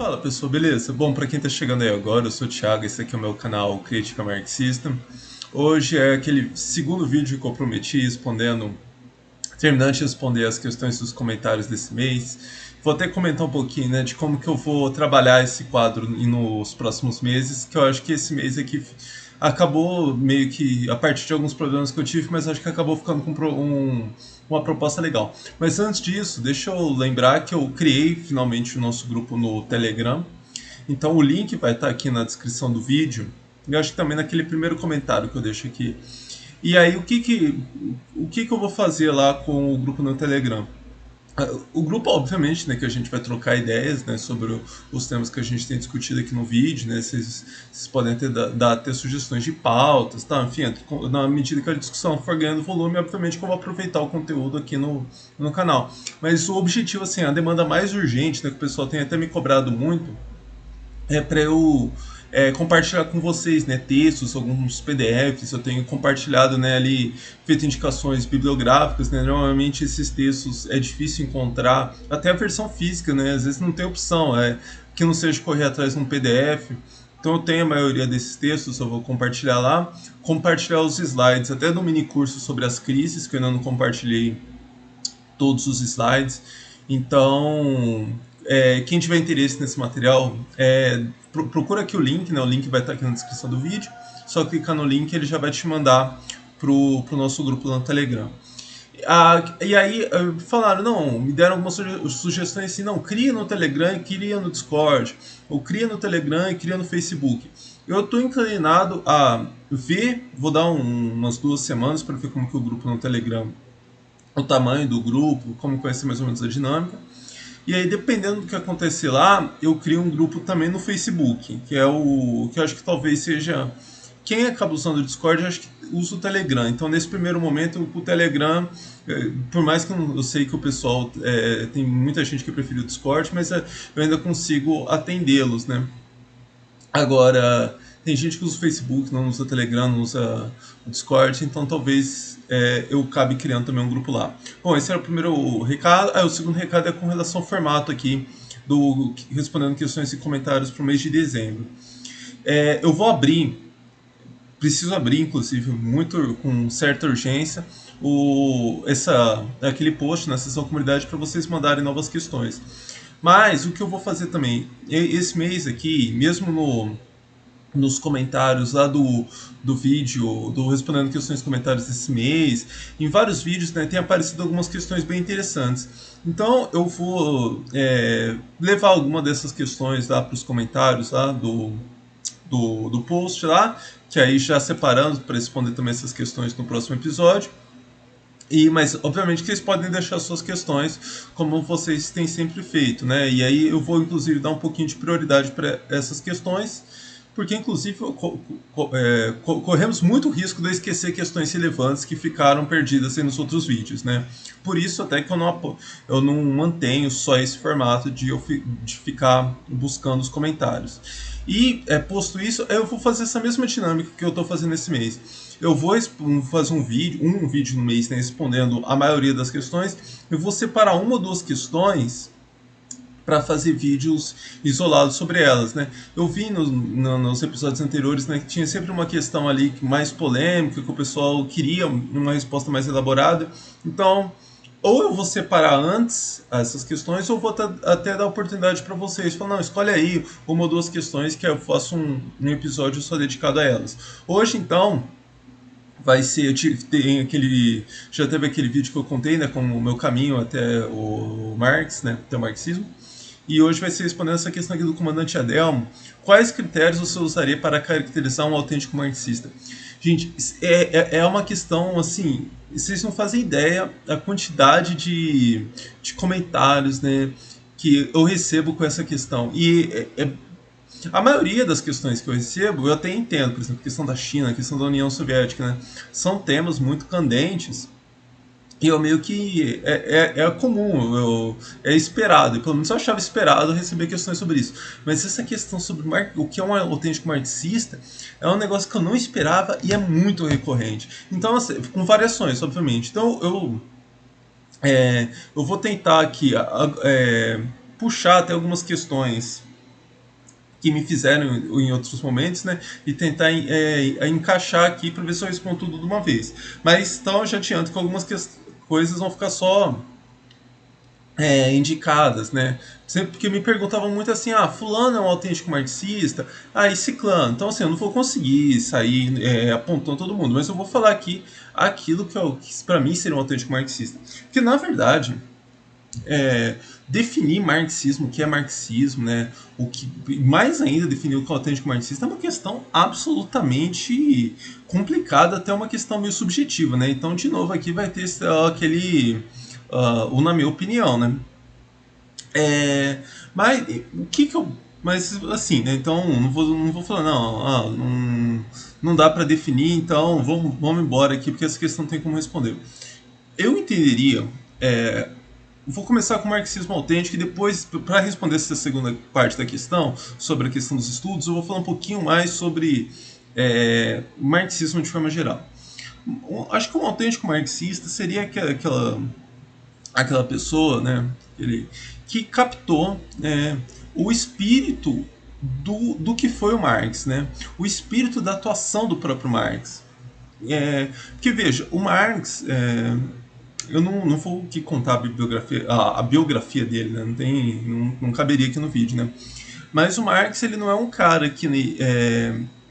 Fala pessoal, beleza? Bom, para quem está chegando aí agora, eu sou o Thiago, esse aqui é o meu canal Crítica Marxista. Hoje é aquele segundo vídeo que eu prometi terminando de responder as questões dos comentários desse mês. Vou até comentar um pouquinho, né, de como que eu vou trabalhar esse quadro nos próximos meses, que eu acho que esse mês aqui acabou meio que a partir de alguns problemas que eu tive, mas acho que acabou ficando com uma proposta legal. Mas antes disso, deixa eu lembrar que eu criei finalmente o nosso grupo no Telegram. Então o link vai estar aqui na descrição do vídeo. E eu acho que também naquele primeiro comentário que eu deixo aqui. E aí o que que eu vou fazer lá com o grupo no Telegram? O grupo, obviamente, né, que a gente vai trocar ideias, né, sobre os temas que a gente tem discutido aqui no vídeo, né, vocês podem ter sugestões de pautas, tá? Enfim, na medida que a discussão for ganhando volume, obviamente que eu vou aproveitar o conteúdo aqui no canal. Mas o objetivo, assim, a demanda mais urgente, né, que o pessoal tem até me cobrado muito, é para eu compartilhar com vocês, né, textos, alguns PDFs. Eu tenho compartilhado, né, ali, feito indicações bibliográficas, né. Normalmente esses textos é difícil encontrar, até a versão física, né, às vezes não tem opção, que não seja correr atrás de um PDF. Então eu tenho a maioria desses textos, eu vou compartilhar lá, compartilhar os slides, até do mini curso sobre as crises, que eu ainda não compartilhei todos os slides. Então, quem tiver interesse nesse material, procura aqui o link, né? O link vai estar aqui na descrição do vídeo. Só clicar no link, ele já vai te mandar pro nosso grupo no Telegram. E aí falaram, não, me deram algumas sugestões assim, não, cria no Telegram e cria no Discord, ou cria no Telegram e cria no Facebook. Eu estou inclinado a ver, vou dar umas 2 semanas para ver como que o grupo no Telegram, o tamanho do grupo, como vai ser mais ou menos a dinâmica. E aí, dependendo do que acontecer lá, eu crio um grupo também no Facebook, que é o que eu acho que talvez seja. Quem acaba usando o Discord, eu acho que usa o Telegram. Então, nesse primeiro momento, o Telegram, por mais que eu sei que o pessoal tem muita gente que prefere o Discord, mas eu ainda consigo atendê-los, né? Agora, tem gente que usa o Facebook, não usa o Telegram, não usa o Discord, então talvez eu acabe criando também um grupo lá. Bom, esse era o primeiro recado. O segundo recado é com relação ao formato aqui, respondendo questões e comentários para o mês de dezembro. Eu vou preciso abrir, inclusive, muito com certa urgência, aquele post na seção comunidade para vocês mandarem novas questões. Mas o que eu vou fazer também, esse mês aqui, mesmo nos comentários lá do vídeo, do Respondendo Questões e Comentários desse mês, em vários vídeos, né, tem aparecido algumas questões bem interessantes. Então eu vou levar alguma dessas questões lá para os comentários lá do post lá, que aí já separando para responder também essas questões no próximo episódio. Mas, obviamente, que vocês podem deixar suas questões, como vocês têm sempre feito, né? E aí eu vou, inclusive, dar um pouquinho de prioridade para essas questões, porque, inclusive, corremos muito risco de esquecer questões relevantes que ficaram perdidas aí nos outros vídeos, né? Por isso, até que eu não mantenho só esse formato de ficar buscando os comentários. E, posto isso, eu vou fazer essa mesma dinâmica que eu estou fazendo esse mês. Eu vou fazer um vídeo no mês, né, respondendo a maioria das questões. Eu vou separar uma ou duas questões para fazer vídeos isolados sobre elas, né? Eu vi nos episódios anteriores, né, que tinha sempre uma questão ali mais polêmica, que o pessoal queria uma resposta mais elaborada. Então, ou eu vou separar antes essas questões, ou vou até dar oportunidade para vocês. Falar, não, escolhe aí uma ou duas questões que eu faço um episódio só dedicado a elas. Hoje, então, vai ser, já teve aquele vídeo que eu contei, né, com o meu caminho até o Marx, né, até o marxismo. E hoje vai ser respondendo essa questão aqui do comandante Adelmo. Quais critérios você usaria para caracterizar um autêntico marxista? Gente, é uma questão, assim, vocês não fazem ideia da quantidade de comentários, né, que eu recebo com essa questão. E a maioria das questões que eu recebo, eu até entendo, por exemplo, a questão da China, a questão da União Soviética, né, são temas muito candentes. E eu meio que comum, é esperado, pelo menos eu achava esperado receber questões sobre isso. Mas essa questão sobre o que é um autêntico marxista é um negócio que eu não esperava e é muito recorrente. Então, assim, com variações, obviamente. Então, eu vou tentar aqui puxar até algumas questões que me fizeram em outros momentos, né? E tentar encaixar aqui para ver se eu respondo tudo de uma vez. Mas então eu já adianto que algumas coisas vão ficar só indicadas, né? Sempre porque me perguntavam muito assim, fulano é um autêntico marxista, e ciclano. Então assim, eu não vou conseguir sair apontando todo mundo, mas eu vou falar aqui aquilo que para mim seria um autêntico marxista. Porque na verdade, definir marxismo, o que é marxismo, né? O que mais ainda definir o que é autêntico marxista é uma questão absolutamente complicada, até uma questão meio subjetiva, né? Então, de novo, aqui vai ter aquele o na minha opinião, né? Mas o que que eu. Mas assim, né? Então não vou falar, não dá para definir, então vamos embora aqui, porque essa questão não tem como responder. Eu entenderia. Vou começar com o marxismo autêntico e depois, para responder essa segunda parte da questão, sobre a questão dos estudos, eu vou falar um pouquinho mais sobre marxismo de forma geral. Acho que um autêntico marxista seria aquela pessoa, né, que captou o espírito do que foi o Marx, né, o espírito da atuação do próprio Marx. Porque veja, o Marx, eu não vou aqui contar a biografia dele, né, não caberia aqui no vídeo, né, mas o Marx ele não é um cara que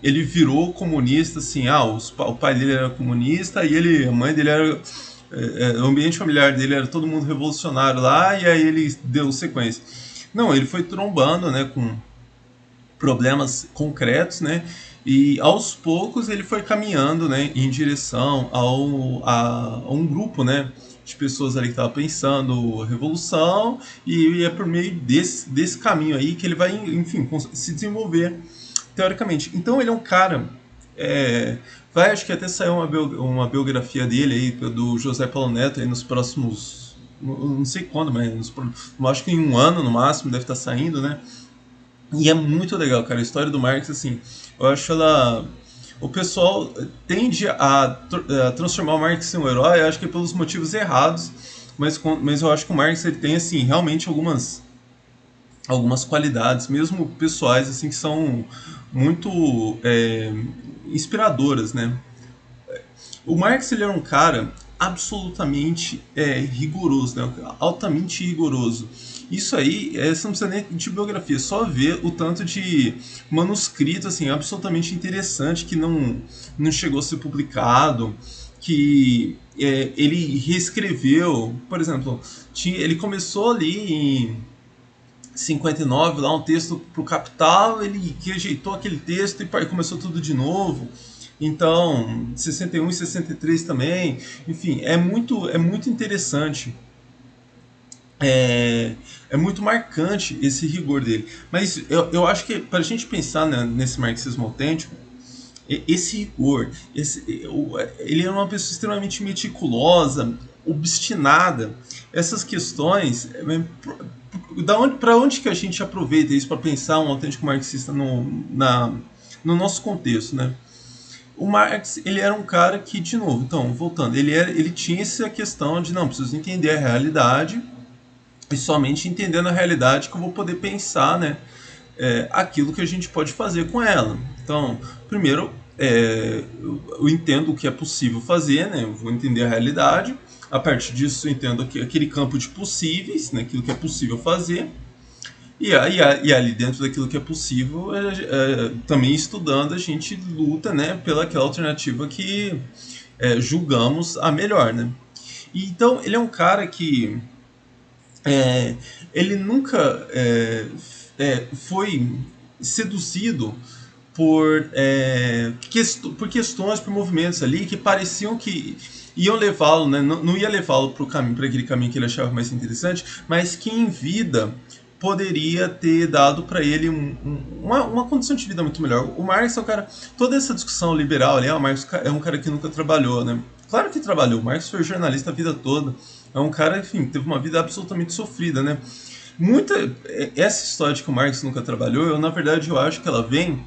ele virou comunista assim, o pai dele era comunista e a mãe dele era o ambiente familiar dele era todo mundo revolucionário lá e aí ele deu sequência. Não, ele foi trombando, né, com problemas concretos, né, e aos poucos ele foi caminhando, né, em direção a um grupo, né, de pessoas ali que estavam pensando revolução e é por meio desse caminho aí que ele vai, enfim, se desenvolver teoricamente. Então ele é um cara acho que até saiu uma biografia dele aí, do José Paulo Neto aí nos próximos. Não sei quando, mas acho que em um ano no máximo deve estar saindo, né? E é muito legal, cara. A história do Marx, assim, eu acho ela. O pessoal tende a transformar o Marx em um herói, eu acho que é pelos motivos errados, mas eu acho que o Marx ele tem, assim, realmente algumas qualidades, mesmo pessoais, assim, que são muito inspiradoras, né? O Marx ele era um cara absolutamente rigoroso, né? Altamente rigoroso. Isso aí, você não precisa nem de biografia, só ver o tanto de manuscrito assim, absolutamente interessante que não chegou a ser publicado, que ele reescreveu, por exemplo, ele começou ali em 59, lá um texto para o Capital, ele rejeitou aquele texto e começou tudo de novo. Então, 61 e 63 também. Enfim, é muito interessante. É muito marcante esse rigor dele. Mas eu acho que para a gente pensar, né, nesse marxismo autêntico, esse rigor, ele é uma pessoa extremamente meticulosa, obstinada. Essas questões, para onde que a gente aproveita isso para pensar um autêntico marxista no nosso contexto, né? O Marx, ele era um cara que, de novo, então, voltando, ele tinha essa questão de, não, preciso entender a realidade e somente entendendo a realidade que eu vou poder pensar, né, aquilo que a gente pode fazer com ela. Então, primeiro, eu entendo o que é possível fazer, né, eu vou entender a realidade, a partir disso eu entendo aquele campo de possíveis, né, aquilo que é possível fazer, e ali dentro daquilo que é possível, também estudando, a gente luta, né, pela aquela alternativa que julgamos a melhor, né. E, então, ele é um cara que ele nunca foi seduzido por questões, por movimentos ali que pareciam que iam levá-lo, né, não ia levá-lo para aquele caminho que ele achava mais interessante, mas que em vida poderia ter dado para ele uma condição de vida muito melhor. O Marx é um cara, toda essa discussão liberal ali, o Marx é um cara que nunca trabalhou, né? Claro que trabalhou, o Marx foi jornalista a vida toda, é um cara, enfim, teve uma vida absolutamente sofrida, né? Essa história de que o Marx nunca trabalhou, na verdade eu acho que ela vem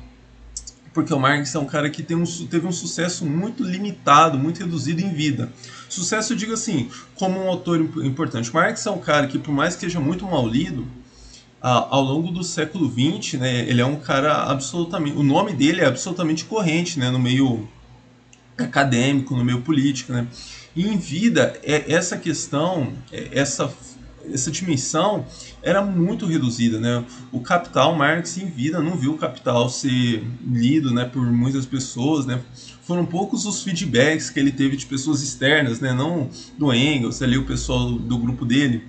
porque o Marx é um cara que teve um sucesso muito limitado, muito reduzido em vida. Sucesso, eu digo assim, como um autor importante. O Marx é um cara que, por mais que seja muito mal lido, ao longo do século XX, né, ele é um cara absolutamente, o nome dele é absolutamente corrente, né, no meio acadêmico, no meio político, né? E em vida, essa questão, essa dimensão era muito reduzida, né? O Capital, Marx em vida não viu o Capital ser lido, né, por muitas pessoas, né? Foram poucos os feedbacks que ele teve de pessoas externas, né? Não do Engels, ali o pessoal do grupo dele.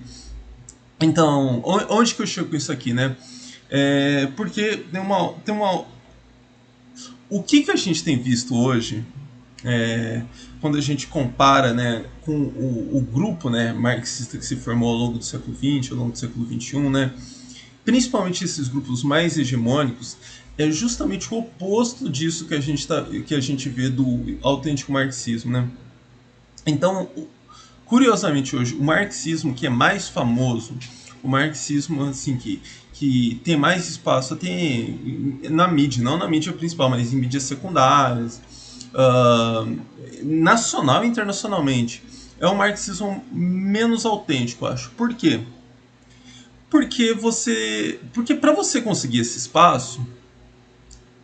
Então, onde que eu chego com isso aqui, né? Porque o que a gente tem visto hoje, quando a gente compara, né, com o grupo, né, marxista que se formou ao longo do século XX, ao longo do século XXI, né, principalmente esses grupos mais hegemônicos, é justamente o oposto disso que a gente vê do autêntico marxismo, né? Então, curiosamente hoje, o marxismo que é mais famoso, o marxismo assim que tem mais espaço até na mídia, não na mídia principal, mas em mídias secundárias, uh, nacional e internacionalmente, é um marxismo menos autêntico, eu acho. Por quê? Porque para você conseguir esse espaço,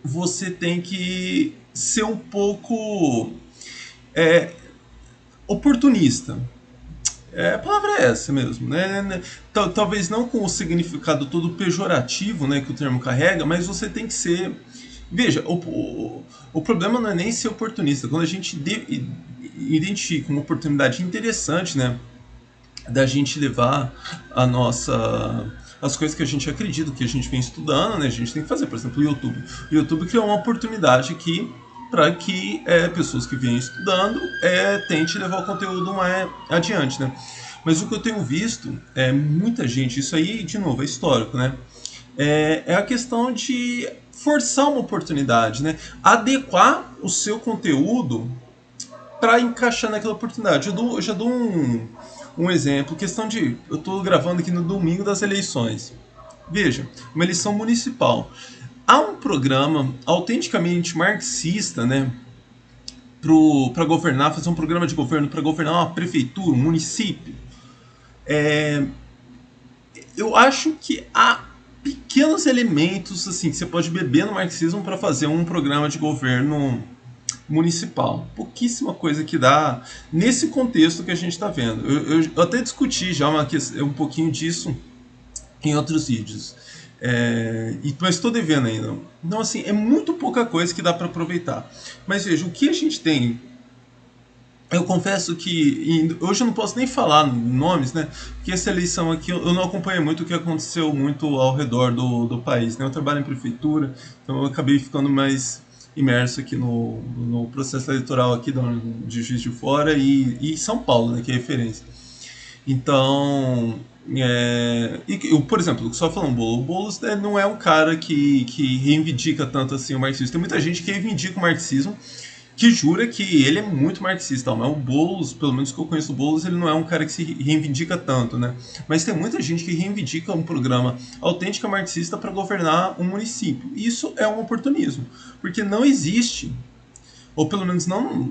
você tem que ser um pouco oportunista. A palavra é essa mesmo, né? Talvez não com o significado todo pejorativo, né, que o termo carrega, mas você tem que ser. Veja, o problema não é nem ser oportunista. Quando a gente identifica uma oportunidade interessante, né, da gente levar as coisas que a gente acredita, que a gente vem estudando, né, a gente tem que fazer. Por exemplo, o YouTube. O YouTube criou uma oportunidade aqui para que pessoas que vêm estudando tentem levar o conteúdo mais adiante, né? Mas o que eu tenho visto é muita gente, isso aí, de novo, é histórico, né? É a questão de forçar uma oportunidade, né? Adequar o seu conteúdo para encaixar naquela oportunidade. Eu já dou um exemplo, questão de... Eu estou gravando aqui no domingo das eleições. Veja, uma eleição municipal. Há um programa autenticamente marxista, né, para governar, fazer um programa de governo para governar uma prefeitura, um município. Eu acho que há pequenos elementos assim que você pode beber no marxismo para fazer um programa de governo municipal. Pouquíssima coisa que dá nesse contexto que a gente está vendo. Eu até discuti já um pouquinho disso em outros vídeos. Mas estou devendo ainda. Então, assim, é muito pouca coisa que dá para aproveitar. Mas veja, o que a gente tem. Eu confesso que hoje eu não posso nem falar nomes, né? Porque essa eleição aqui eu não acompanhei muito o que aconteceu muito ao redor do país, né? Eu trabalho em prefeitura, então eu acabei ficando mais imerso aqui no processo eleitoral aqui de Juiz de Fora e São Paulo, né? Que é referência. Então, por exemplo, só falando o Boulos não é um cara que reivindica tanto assim o marxismo. Tem muita gente que reivindica o marxismo, que jura que ele é muito marxista, mas o Boulos, pelo menos que eu conheço o Boulos, ele não é um cara que se reivindica tanto, né? Mas tem muita gente que reivindica um programa autêntico marxista para governar um município. Isso é um oportunismo, porque não existe, ou pelo menos não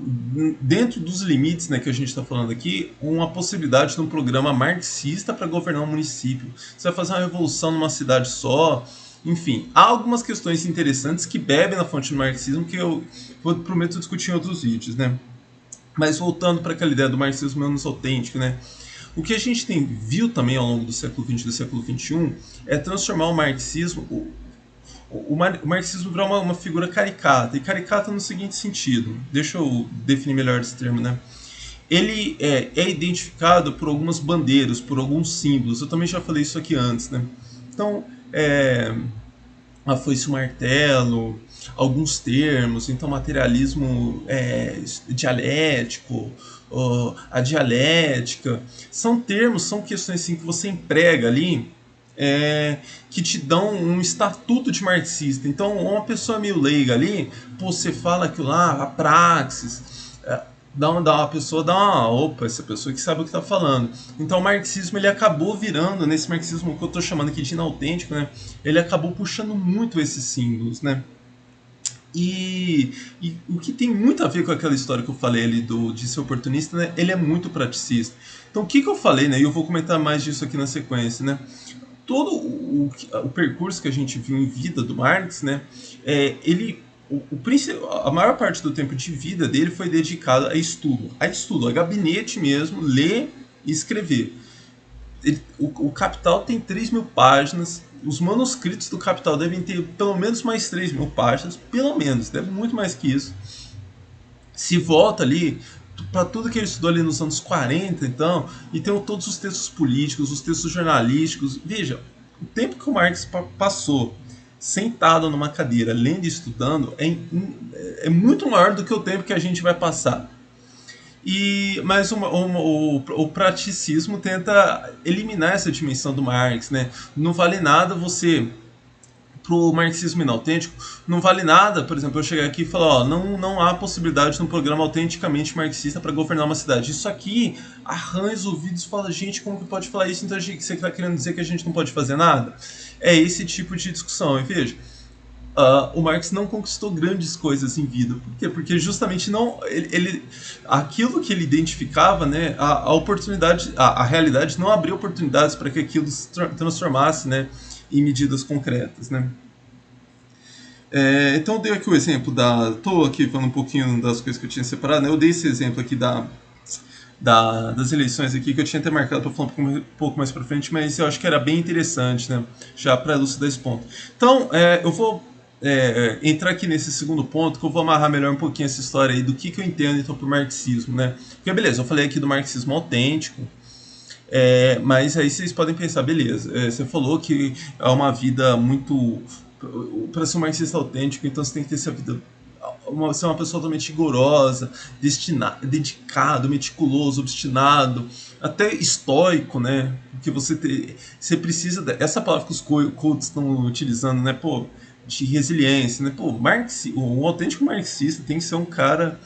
dentro dos limites, né, que a gente está falando aqui, uma possibilidade de um programa marxista para governar um município. Você vai fazer uma revolução numa cidade só. Enfim, há algumas questões interessantes que bebem na fonte do marxismo que eu prometo discutir em outros vídeos, né? Mas voltando para aquela ideia do marxismo menos autêntico, né? O que a gente viu também ao longo do século XX e do século XXI é transformar o marxismo, o marxismo virar uma figura caricata. E caricata no seguinte sentido, deixa eu definir melhor esse termo, né? Ele é identificado por algumas bandeiras, por alguns símbolos. Eu também já falei isso aqui antes, né? Então, a foice e o martelo, alguns termos, então materialismo dialético, a dialética, são termos, são questões assim, que você emprega ali que te dão um estatuto de marxista. Então, uma pessoa meio leiga ali, você fala aquilo lá, a praxis, a pessoa dá uma opa, essa pessoa que sabe o que está falando. Então o marxismo ele acabou virando, nesse marxismo que eu estou chamando aqui de inautêntico, né, ele acabou puxando muito esses símbolos, né? E o que tem muito a ver com aquela história que eu falei ali de ser oportunista, né, ele é muito praticista. Então o que eu falei, né, e eu vou comentar mais disso aqui na sequência, né? todo o percurso que a gente viu em vida do Marx, né, a maior parte do tempo de vida dele foi dedicado a gabinete mesmo, ler e escrever. O Capital tem 3.000 páginas, os manuscritos do Capital devem ter pelo menos mais 3.000 páginas, pelo menos, deve muito mais que isso. Se volta ali para tudo que ele estudou ali nos anos 40, então, e tem todos os textos políticos, os textos jornalísticos. Veja, o tempo que o Marx passou sentado numa cadeira, lendo e estudando, é muito maior do que o tempo que a gente vai passar. Mas o praticismo tenta eliminar essa dimensão do Marx, né? Não vale nada você, pro marxismo inautêntico, não vale nada, por exemplo, eu chegar aqui e falar, ó, não há possibilidade de um programa autenticamente marxista para governar uma cidade. Isso aqui arranha os ouvidos e fala, gente, como que pode falar isso? Então você está querendo dizer que a gente não pode fazer nada? É esse tipo de discussão, e veja, o Marx não conquistou grandes coisas em vida. Por quê? Porque justamente não aquilo que ele identificava, né, a oportunidade, a realidade não abriu oportunidades para que aquilo se transformasse, né, em medidas concretas, né. Então eu dei aqui o exemplo estou aqui falando um pouquinho das coisas que eu tinha separado, né, eu dei esse exemplo aqui das eleições aqui, que eu tinha até marcado para falar um pouco mais para frente, mas eu acho que era bem interessante, né, já para elucidar esse ponto. Então, eu vou entrar aqui nesse segundo ponto, que eu vou amarrar melhor um pouquinho essa história aí do que eu entendo então por marxismo, né? Porque beleza, eu falei aqui do marxismo autêntico, mas aí vocês podem pensar, beleza, você falou que é uma vida muito... Para ser um marxista autêntico, então você tem que ter essa vida... ser uma pessoa totalmente rigorosa, dedicado, meticuloso, obstinado, até estoico, né? Porque você precisa... Essa palavra que os coaches estão utilizando, né? Pô, de resiliência, né? Pô, um autêntico marxista tem que ser um cara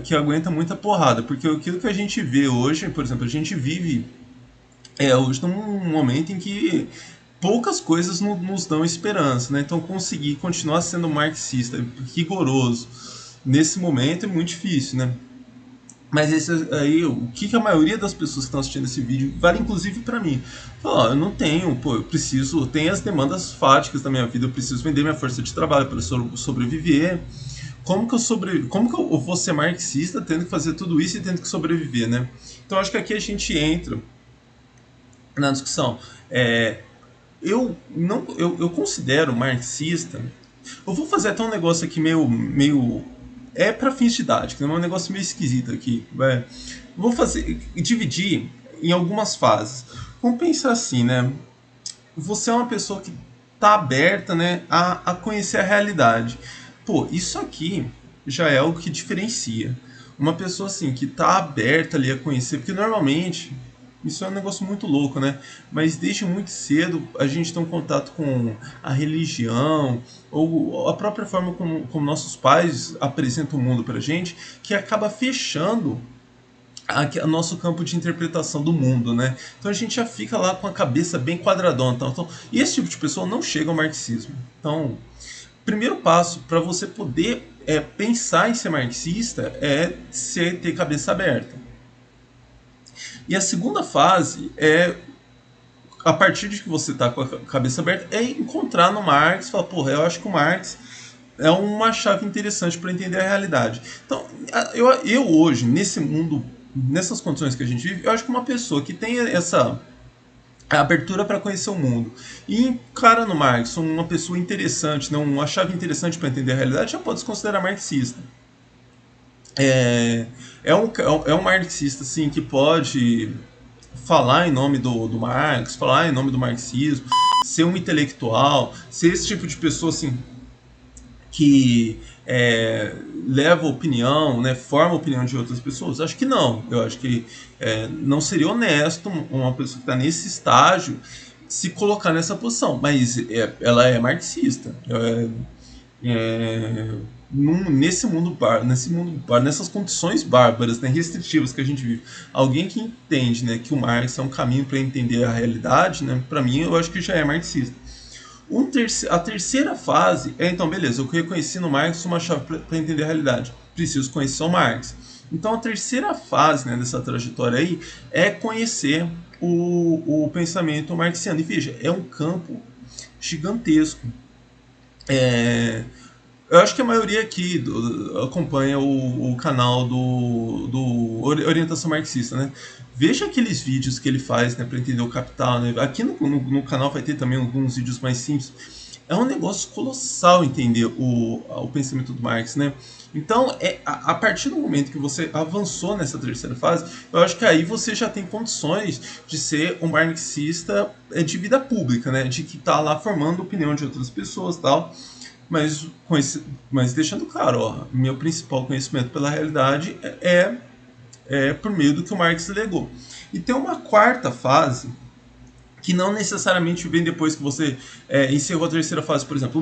que aguenta muita porrada, porque aquilo que a gente vê hoje, por exemplo, a gente vive hoje num momento em que poucas coisas nos dão esperança, né? Então conseguir continuar sendo marxista, rigoroso, nesse momento é muito difícil, né? Mas esse aí, o que a maioria das pessoas que estão assistindo esse vídeo, vale inclusive para mim. Fala, eu não tenho, eu preciso, tem as demandas fáticas da minha vida, eu preciso vender minha força de trabalho para sobreviver. Como que eu vou ser marxista tendo que fazer tudo isso e tendo que sobreviver, né? Então acho que aqui a gente entra na discussão. Eu considero marxista. Eu vou fazer até um negócio aqui meio para fins didáticos, é um negócio meio esquisito aqui. Vou dividir em algumas fases. Vamos pensar assim, né? Você é uma pessoa que está aberta, né, a conhecer a realidade. Pô, isso aqui já é o que diferencia. Uma pessoa assim que está aberta ali a conhecer, porque normalmente isso é um negócio muito louco, né? Mas desde muito cedo a gente tem um contato com a religião ou a própria forma como nossos pais apresentam o mundo pra gente, que acaba fechando nosso campo de interpretação do mundo, né? Então a gente já fica lá com a cabeça bem quadradona. E esse tipo de pessoa não chega ao marxismo. Então, primeiro passo para você poder pensar em ser marxista é ter cabeça aberta. E a segunda fase a partir de que você está com a cabeça aberta, é encontrar no Marx, falar, porra, eu acho que o Marx é uma chave interessante para entender a realidade. Então, eu hoje, nesse mundo, nessas condições que a gente vive, eu acho que uma pessoa que tem essa abertura para conhecer o mundo e encara no Marx uma pessoa interessante, né, uma chave interessante para entender a realidade, já pode se considerar marxista. É um marxista assim, que pode falar em nome do Marx, falar em nome do marxismo, ser um intelectual, ser esse tipo de pessoa assim, que leva opinião, né, forma a opinião de outras pessoas? Acho que não. Eu acho que não seria honesto uma pessoa que está nesse estágio se colocar nessa posição, mas ela é marxista. Nesse mundo nessas condições bárbaras, né, restritivas que a gente vive, alguém que entende, né, que o Marx é um caminho para entender a realidade, né, para mim, eu acho que já é marxista. A terceira fase então, beleza, eu reconheci no Marx uma chave para entender a realidade, preciso conhecer o Marx. Então a terceira fase, né, dessa trajetória aí é conhecer o pensamento marxiano. E veja, é um campo gigantesco. Eu acho que a maioria aqui acompanha o canal do Orientação Marxista, né? Veja aqueles vídeos que ele faz, né, para entender o capital, né? Aqui no canal vai ter também alguns vídeos mais simples. É um negócio colossal entender o pensamento do Marx, né? Então, a partir do momento que você avançou nessa terceira fase, eu acho que aí você já tem condições de ser um marxista de vida pública, né? De que está lá formando a opinião de outras pessoas e tal. Mas deixando claro, ó, meu principal conhecimento pela realidade é por meio do que o Marx legou. E tem uma quarta fase que não necessariamente vem depois que você encerrou a terceira fase, por exemplo.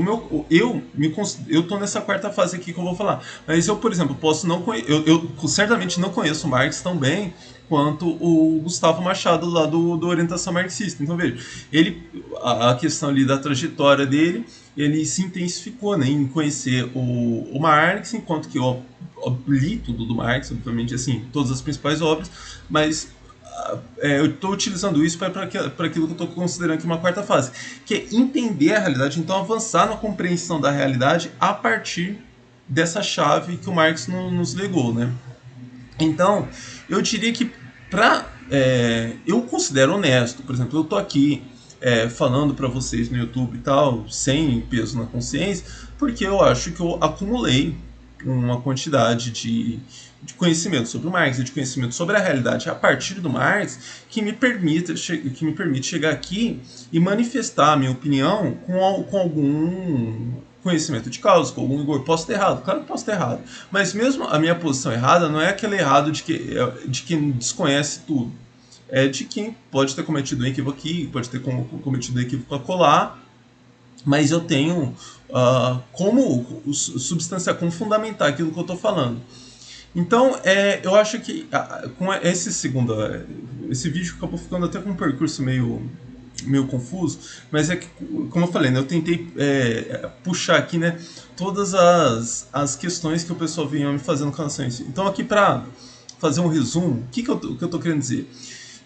Eu tô nessa quarta fase aqui que eu vou falar, mas eu, por exemplo, posso não eu certamente não conheço o Marx tão bem quanto o Gustavo Machado lá do Orientação Marxista. Então veja, a questão ali da trajetória dele, ele se intensificou, né, em conhecer o Marx, enquanto que eu li tudo do Marx, obviamente, assim, todas as principais obras, mas eu estou utilizando isso para aquilo que eu estou considerando aqui uma quarta fase, que é entender a realidade, então avançar na compreensão da realidade a partir dessa chave que o Marx nos legou, né? Então, eu diria que eu considero honesto, por exemplo, eu estou aqui falando para vocês no YouTube e tal, sem peso na consciência, porque eu acho que eu acumulei uma quantidade de conhecimento sobre o Marx e de conhecimento sobre a realidade a partir do Marx que me permite chegar aqui e manifestar a minha opinião com algum conhecimento de causa, com algum rigor. Posso ter errado, claro que posso ter errado, mas mesmo a minha posição errada não é aquele errado de quem desconhece tudo, é de quem pode ter cometido um equívoco aqui, pode ter cometido um equívoco acolá, mas eu tenho como substanciar, como fundamentar aquilo que eu estou falando. Então, eu acho que com esse vídeo acabou ficando até com um percurso meio confuso, mas é que, como eu falei, né, eu tentei puxar aqui, né, todas as questões que o pessoal vinha me fazendo com relação a isso. Então, aqui para fazer um resumo, o que eu estou querendo dizer?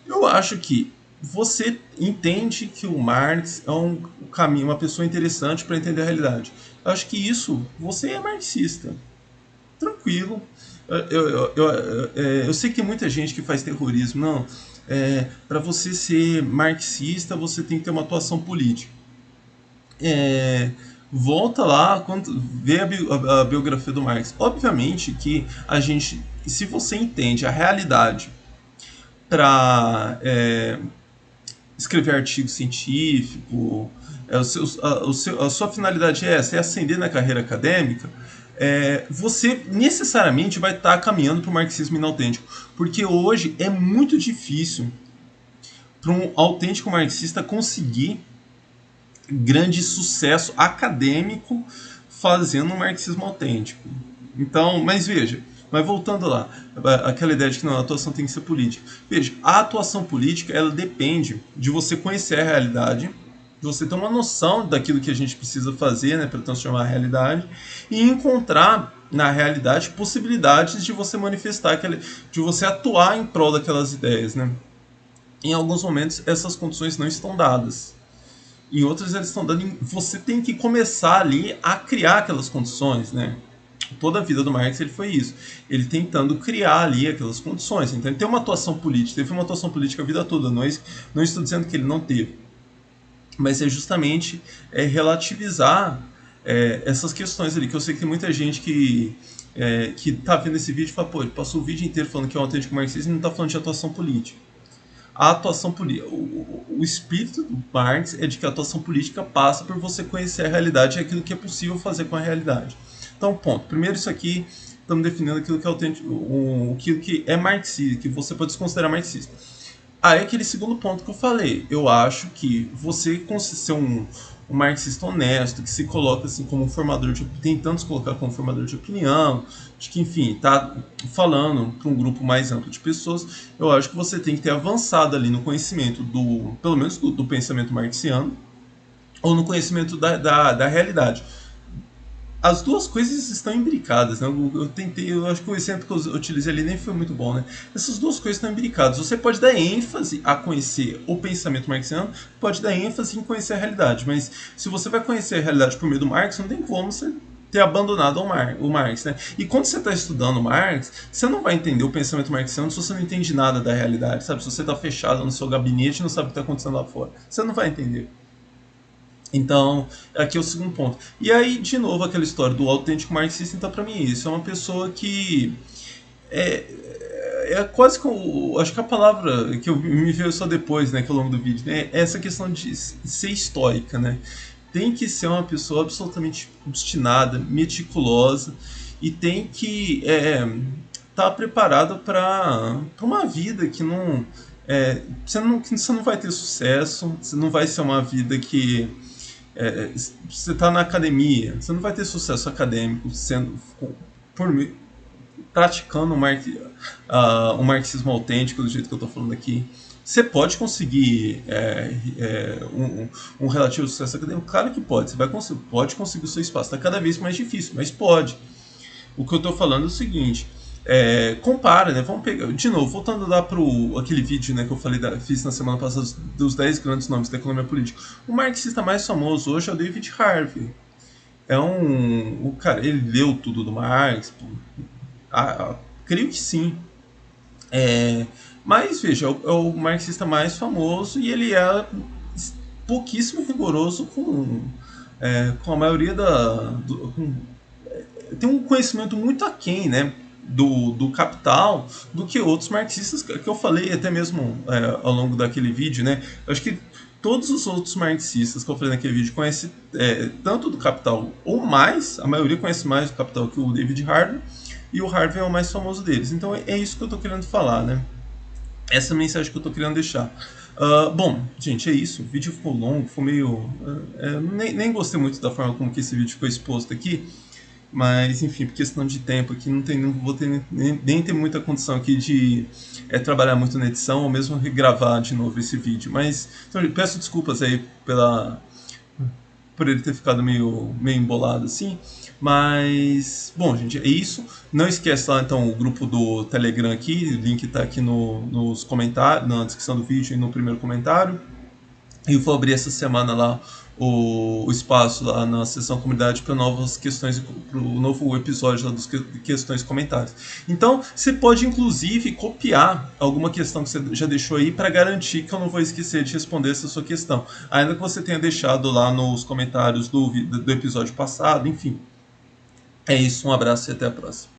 Eu acho que você entende que o Marx é um caminho, uma pessoa interessante para entender a realidade. Eu acho que isso, você é marxista. Tranquilo. Eu sei que tem muita gente que faz terrorismo. Não, para você ser marxista, você tem que ter uma atuação política. Volta lá, vê a biografia do Marx. Obviamente que se você entende a realidade para escrever artigo científico, a sua finalidade é ascender na carreira acadêmica, você necessariamente vai estar caminhando para o marxismo inautêntico, porque hoje é muito difícil para um autêntico marxista conseguir grande sucesso acadêmico fazendo um marxismo autêntico. Então, mas veja, mas voltando lá, aquela ideia de que não, a atuação tem que ser política. Veja, a atuação política, ela depende de você conhecer a realidade, de você ter uma noção daquilo que a gente precisa fazer, né, para transformar a realidade, e encontrar na realidade possibilidades de você manifestar, de você atuar em prol daquelas ideias, né? Em alguns momentos essas condições não estão dadas. Em outras elas estão dadas. Você tem que começar ali a criar aquelas condições, né? Toda a vida do Marx ele foi isso. Ele tentando criar ali aquelas condições. Então ele tem uma atuação política, teve uma atuação política a vida toda. Não estou dizendo que ele não teve. Mas é justamente relativizar essas questões ali, que eu sei que tem muita gente que tá vendo esse vídeo e fala, pô, ele passou o vídeo inteiro falando que é um autêntico marxista e não está falando de atuação política. A atuação política, o espírito do Marx é de que a atuação política passa por você conhecer a realidade e aquilo que é possível fazer com a realidade. Então, ponto. Primeiro, isso aqui, estamos definindo aquilo que é autêntico, aquilo que é marxista, que você pode se considerar marxista. Aí, aquele segundo ponto que eu falei, eu acho que você ser um marxista honesto, que se coloca assim como um formador tentando se colocar como formador de opinião, de que, enfim, está falando para um grupo mais amplo de pessoas, eu acho que você tem que ter avançado ali no conhecimento pelo menos do pensamento marxiano, ou no conhecimento da realidade. as duas coisas estão imbricadas, né? Eu tentei, eu acho que o exemplo que eu utilizei ali nem foi muito bom, né? Essas duas coisas estão imbricadas. Você pode dar ênfase a conhecer o pensamento marxiano, pode dar ênfase em conhecer a realidade, mas se você vai conhecer a realidade por meio do Marx, não tem como você ter abandonado o Marx, né? E quando você está estudando Marx, você não vai entender o pensamento marxiano se você não entende nada da realidade, sabe? Se você está fechado no seu gabinete e não sabe o que está acontecendo lá fora, você não vai entender. Então, aqui é o segundo ponto. E aí, de novo, aquela história do autêntico marxista, então, para mim, isso é uma pessoa que é quase que acho que a palavra que me veio só depois, né, que ao longo do vídeo, né, é essa questão de ser estoica, né? Tem que ser uma pessoa absolutamente obstinada, meticulosa e tem que estar preparada para uma vida que não, que você não vai ter sucesso, você não vai ser uma vida que você está na academia, você não vai ter sucesso acadêmico sendo por, praticando um marxismo autêntico do jeito que eu estou falando aqui. Você pode conseguir um relativo sucesso acadêmico? Claro que pode. Você pode conseguir o seu espaço. Está cada vez mais difícil, mas pode. O que eu estou falando é o seguinte: compara, né? Vamos pegar. De novo, voltando lá para aquele vídeo, né, que eu fiz na semana passada dos 10 grandes nomes da economia política. O marxista mais famoso hoje é o David Harvey. O cara, ele leu tudo do Marx. Creio que sim. Mas veja, é o marxista mais famoso e ele é pouquíssimo rigoroso com a maioria tem um conhecimento muito aquém, né, do Capital do que outros marxistas que eu falei até mesmo ao longo daquele vídeo, né? Eu acho que todos os outros marxistas que eu falei naquele vídeo conhecem tanto do Capital ou mais, a maioria conhece mais do Capital que o David Harvey, e o Harvey é o mais famoso deles. Então é isso que eu estou querendo falar, né? Essa é a mensagem que eu estou querendo deixar. Bom, gente, é isso. O vídeo ficou longo, foi meio. Nem gostei muito da forma como que esse vídeo ficou exposto aqui. Mas, enfim, por questão de tempo aqui, não vou ter nem ter muita condição aqui de trabalhar muito na edição ou mesmo regravar de novo esse vídeo. Mas então, peço desculpas aí por ele ter ficado meio embolado assim. Mas, bom, gente, é isso. Não esquece lá, então, o grupo do Telegram aqui. O link está aqui nos comentários, na descrição do vídeo e no primeiro comentário. E eu vou abrir essa semana lá o espaço lá na seção comunidade para novas questões, para o novo episódio lá dos questões e comentários. Então, você pode inclusive copiar alguma questão que você já deixou aí para garantir que eu não vou esquecer de responder essa sua questão. Ainda que você tenha deixado lá nos comentários do episódio passado, enfim. É isso, um abraço e até a próxima.